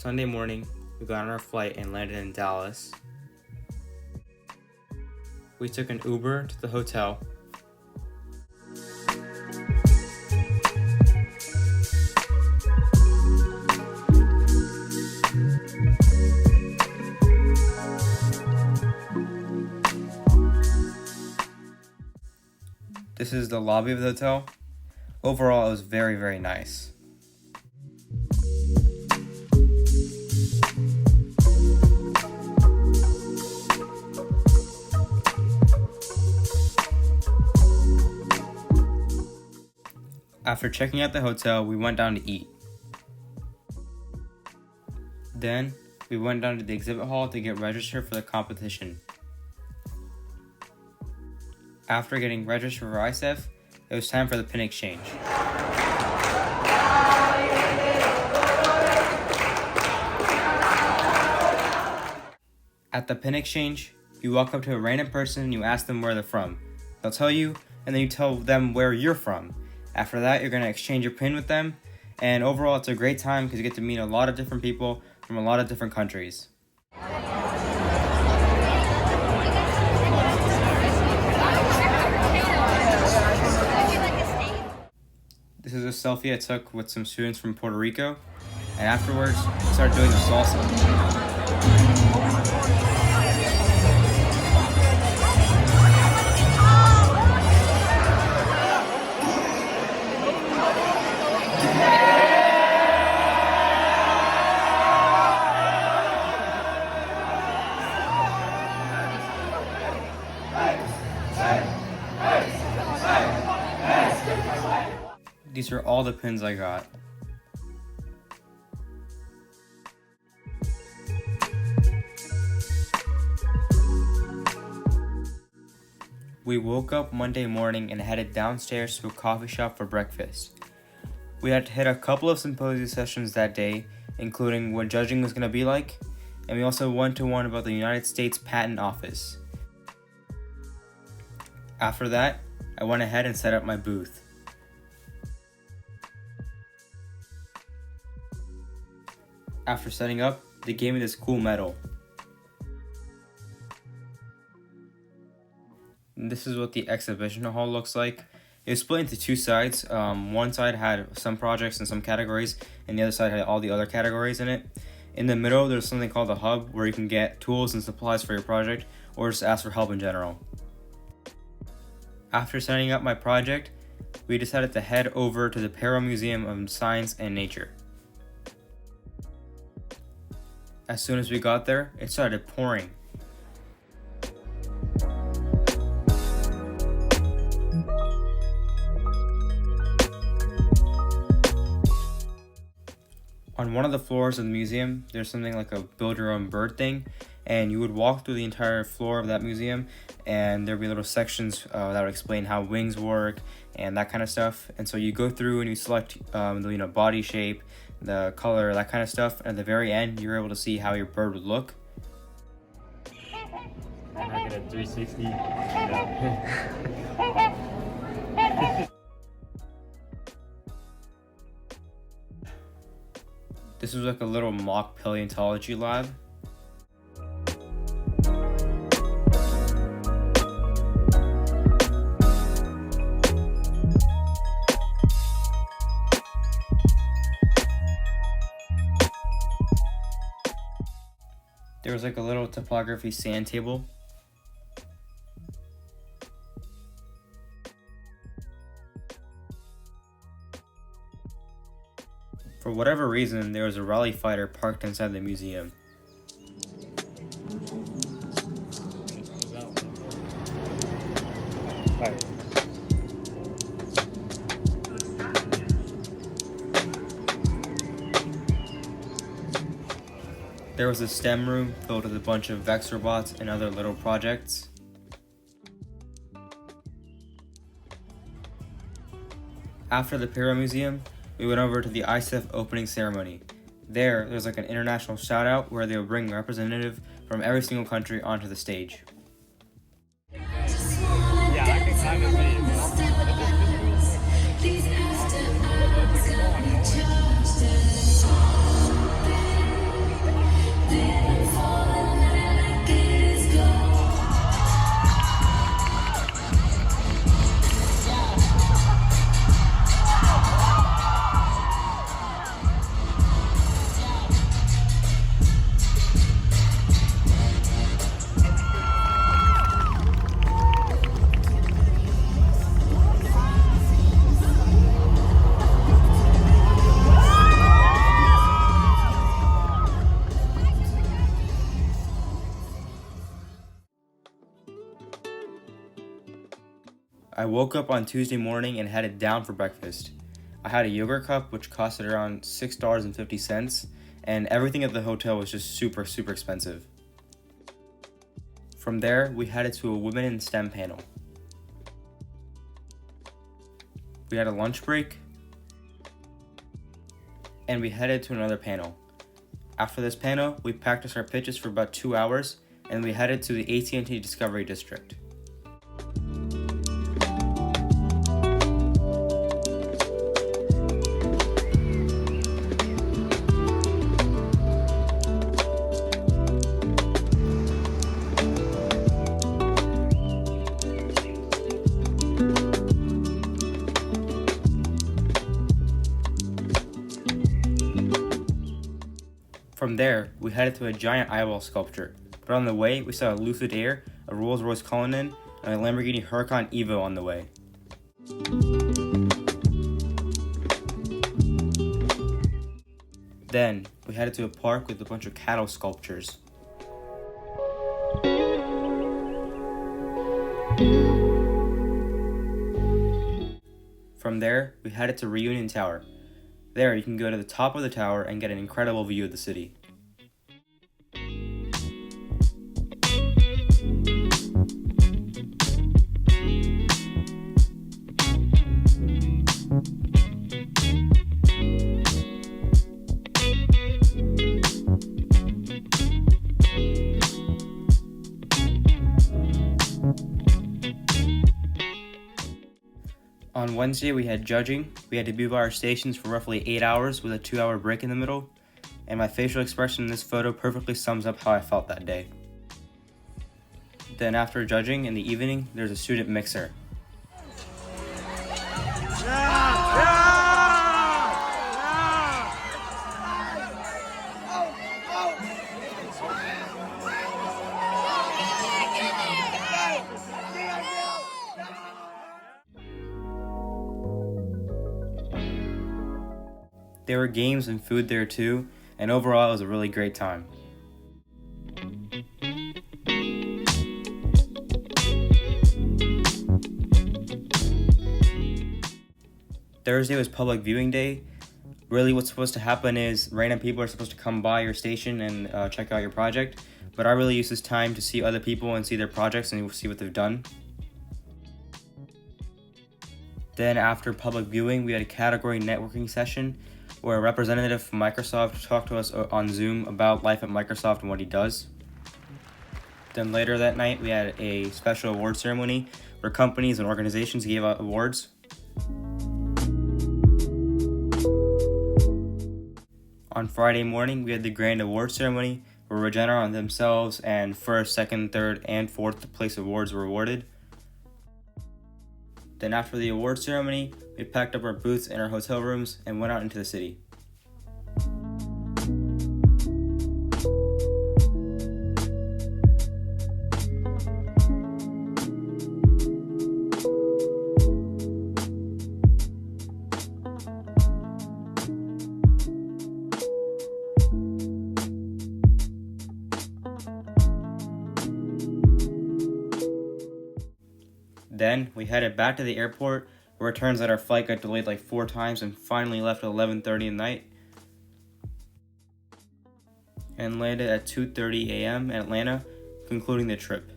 Sunday morning, we got on our flight and landed in Dallas. We took an Uber to the hotel. This is the lobby of the hotel. Overall, it was very, very nice. After checking out the hotel, we went down to eat. Then, we went down to the exhibit hall to get registered for the competition. After getting registered for ISEF, it was time for the pin exchange. At the pin exchange, you walk up to a random person and you ask them where they're from. They'll tell you, and then you tell them where you're from. After that, you're going to exchange your pin with them, and overall it's a great time because you get to meet a lot of different people from a lot of different countries. This is a selfie I took with some students from Puerto Rico, and afterwards we started doing the salsa. These are all the pins I got. We woke up Monday morning and headed downstairs to a coffee shop for breakfast. We had to hit a couple of symposium sessions that day, including what judging was going to be like, and we also went to one about the United States Patent Office. After that, I went ahead and set up my booth. After setting up, they gave me this cool medal. And this is what the exhibition hall looks like. It was split into two sides. One side had some projects and some categories, and the other side had all the other categories in it. In the middle, there's something called a hub, where you can get tools and supplies for your project, or just ask for help in general. After setting up my project, we decided to head over to the Perro Museum of Science and Nature. As soon as we got there, it started pouring. On one of the floors of the museum, there's something like a build your own bird thing, and you would walk through the entire floor of that museum, and there'd be little sections that would explain how wings work and that kind of stuff. And so you go through and you select the body shape, the color, that kind of stuff, and at the very end you're able to see how your bird would look. I'm not gonna 360. This was like a little mock paleontology lab. There was like a little topography sand table. For whatever reason, there was a rally fighter parked inside the museum. There was a STEM room filled with a bunch of Vex robots and other little projects. After the Perro Museum, we went over to the ISEF opening ceremony. There's like an international shout out where they will bring a representative from every single country onto the stage. Yeah, I can kind of see it. I woke up on Tuesday morning and headed down for breakfast. I had a yogurt cup which costed around $6.50, and everything at the hotel was just super expensive. From there, we headed to a Women in STEM panel. We had a lunch break, and we headed to another panel. After this panel, we practiced our pitches for about 2 hours, and we headed to the AT&T Discovery District. From there, we headed to a giant eyeball sculpture, but on the way, we saw a Lucid Air, a Rolls-Royce Cullinan, and a Lamborghini Huracan Evo on the way. Then, we headed to a park with a bunch of cattle sculptures. From there, we headed to Reunion Tower. There, you can go to the top of the tower and get an incredible view of the city. On Wednesday, we had judging. We had to be by our stations for roughly 8 hours with a 2-hour break in the middle, and my facial expression in this photo perfectly sums up how I felt that day. Then after judging in the evening, there's a student mixer. There were games and food there too, and overall it was a really great time. Thursday was public viewing day. Really what's supposed to happen is random people are supposed to come by your station and check out your project, but I really use this time to see other people and see their projects and see what they've done. Then after public viewing, we had a category networking session where a representative from Microsoft talked to us on Zoom about life at Microsoft and what he does. Then later that night, we had a special award ceremony where companies and organizations gave out awards. On Friday morning, we had the grand award ceremony where Regeneron themselves and first, second, third, and fourth place awards were awarded. Then after the award ceremony, we packed up our booths and our hotel rooms and went out into the city. Then we headed back to the airport, where it turns out our flight got delayed like 4 times and finally left at 11:30 at night and landed at 2:30 a.m. in Atlanta, concluding the trip.